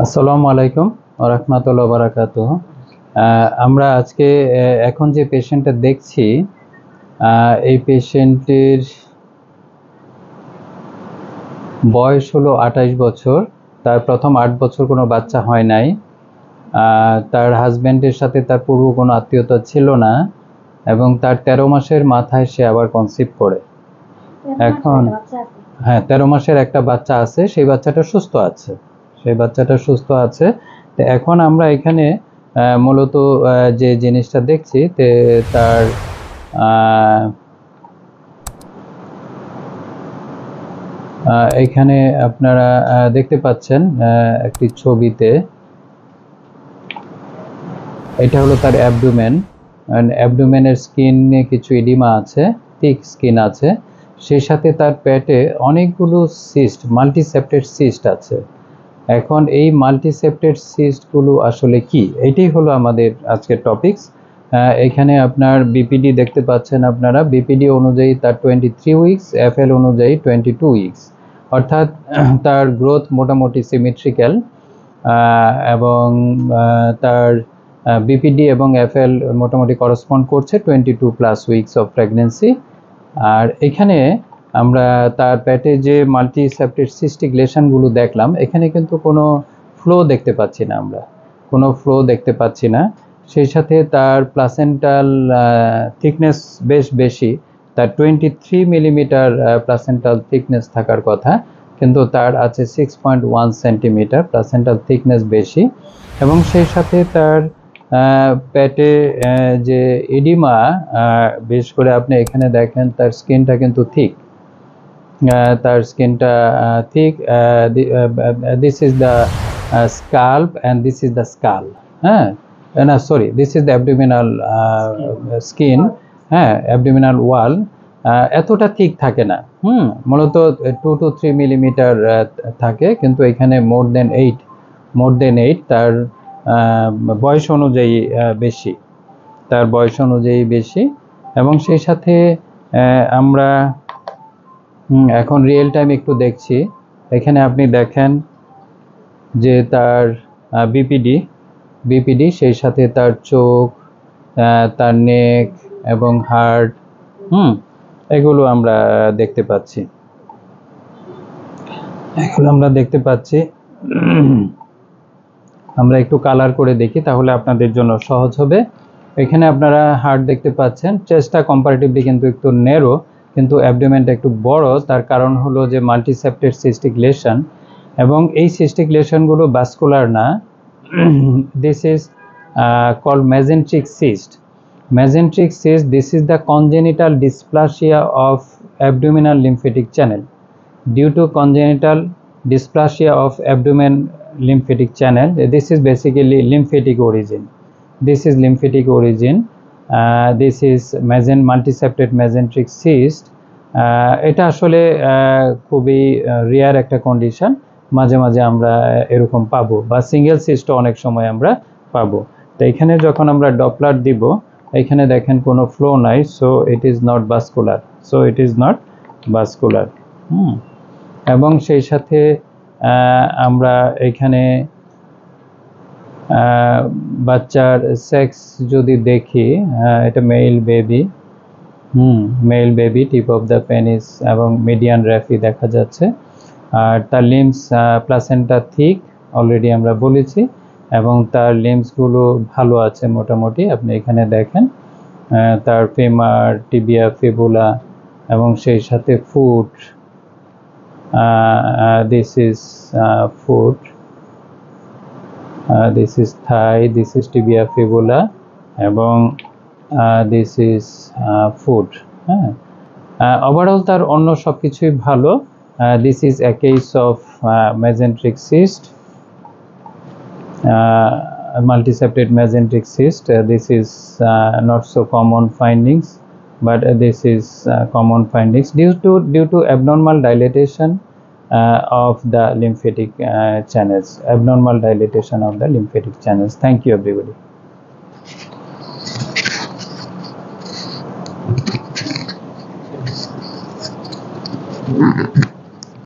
আসসালামু আলাইকুম ওয়া রাহমাতুল্লাহি ওয়া বারাকাতুহু। আমরা আজকে এখন যে পেশেন্টটা দেখছি, এই পেশেন্টের বয়স হলো 28 বছর। তার প্রথম 8 বছর কোনো বাচ্চা হয় নাই। তার হাজব্যান্ডের সাথে তার পূর্ব কোনো আত্মীয়তা ছিল না এবং তার 13 মাসের মাথায় সে আবার কনসিভ করে। এখন 13 মাসের একটা বাচ্চা আছে, সেই বাচ্চাটা সুস্থ আছে। তো এখন আমরা এখানে মূলত যে জিনিসটা দেখছি তার এখানে আপনারা দেখতে পাচ্ছেন একটি ছবিতে, এটা হলো তার অ্যাবডোমেনের স্কিনে কিছু এডিমা আছে, থিক স্কিন আছে, সেই সাথে তার পেটে অনেকগুলো সিস্ট, মাল্টিসেপ্টেড সিস্ট আছে। এখন এই মাল্টিসেপ্টেড সিস্টগুলো আসলে কি, এটাই হলো আমাদের আজকের টপিকস। এখানে আপনার বিপিডি দেখতে পাচ্ছেন আপনারা, বিপিডি অনুযায়ী তার 23 উইকস, এফএল অনুযায়ী 22 উইকস, অর্থাৎ তার গ্রোথ মোটামুটি সিমেট্রিক্যাল এবং তার বিপিডি এবং এফএল মোটামুটি করসপন্ড করছে 22+ উইকস অফ প্রেগনেন্সি। আর এখানে আমরা তার পেটে যে মাল্টিসেপ্টেড সিস্টিক লেশনগুলো দেখলাম, এখানে কিন্তু কোনো ফ্লো দেখতে পাচ্ছি না। সেই সাথে তার প্লাসেন্টাল থিকনেস বেশ বেশি, তার 23 মিলিমিটার প্লাসেন্টাল থিকনেস থাকার কথা, কিন্তু তার আছে 6.1 সেন্টিমিটার প্লাসেন্টাল থিকনেস বেশি। এবং সেই সাথে তার পেটে যে এডিমা, বিশেষ করে আপনি এখানে দেখেন তার স্কিনটা কিন্তু thick, this is the SCALP and this is the skull, this is the abdominal skin, abdominal ওয়াল এতটা ঠিক থাকে না, মূলত 2 to 3 মিলিমিটার থাকে, কিন্তু এখানে মোর দেন 8 তার বয়স অনুযায়ী বেশি। এবং সেই সাথে আমরা এখন রিয়েল টাইম একটু দেখছি। এখানে আপনি দেখেন যে তার বিপিডি, সেই সাথে তার চোখ, তার নেক এবং হার্ট, এগুলো আমরা দেখতে পাচ্ছি। আমরা একটু কালার করে দেখি, তাহলে আপনাদের জন্য সহজ হবে। এখানে আপনারা হার্ট দেখতে পাচ্ছেন, চেস্টটা কম্পারেটিভলি কিন্তু একটু ন্যারো, কিন্তু অ্যাবডোমেনটা একটু বড়। তার কারণ হলো যে মাল্টিসেপ্টেড সিস্টিক লেশন, এবং এই সিস্টিক লেশনগুলো ভাস্কুলার না। This is called mesenteric cyst. This is the congenital dysplasia of abdominal lymphatic channel. Due to congenital dysplasia of abdomen lymphatic channel, this is basically lymphatic origin. This is multiseptate mesenteric cyst. এটা আসলে খুবই rare একটা condition, মাঝে মাঝে আমরা এরকম পাবো, বা সিঙ্গেল সিস্টও অনেক সময় আমরা পাবো। তো এখানে যখন আমরা ডপলার দিব, এখানে দেখেন কোনো ফ্লো নাই, so it is not vascular. এবং সেই সাথে আমরা এখানে বাচ্চার সেক্স যদি দেখি, এটা male baby, tip of the penis এবং মিডিয়ান র্যাফি দেখা যাচ্ছে। আর তার লিম্বস প্লাসেন্টা থিক, অলরেডি আমরা বলেছি, এবং তার লিম্বসগুলো ভালো আছে মোটামুটি। আপনি এখানে দেখেন তার ফেমার, টিবিয়া, ফিবুলা, এবং সেই সাথে foot, this is foot, this is thigh, this is tibia, fibula, এবং দিস ইজ ফুট। ওভারঅল তার অন্য সব কিছুই ভালো। This is a case of mesenteric cyst, multiseptate mesenteric cyst. This is not so common findings, but this is common findings due to abnormal dilatation of the lymphatic channels. Thank you, everybody.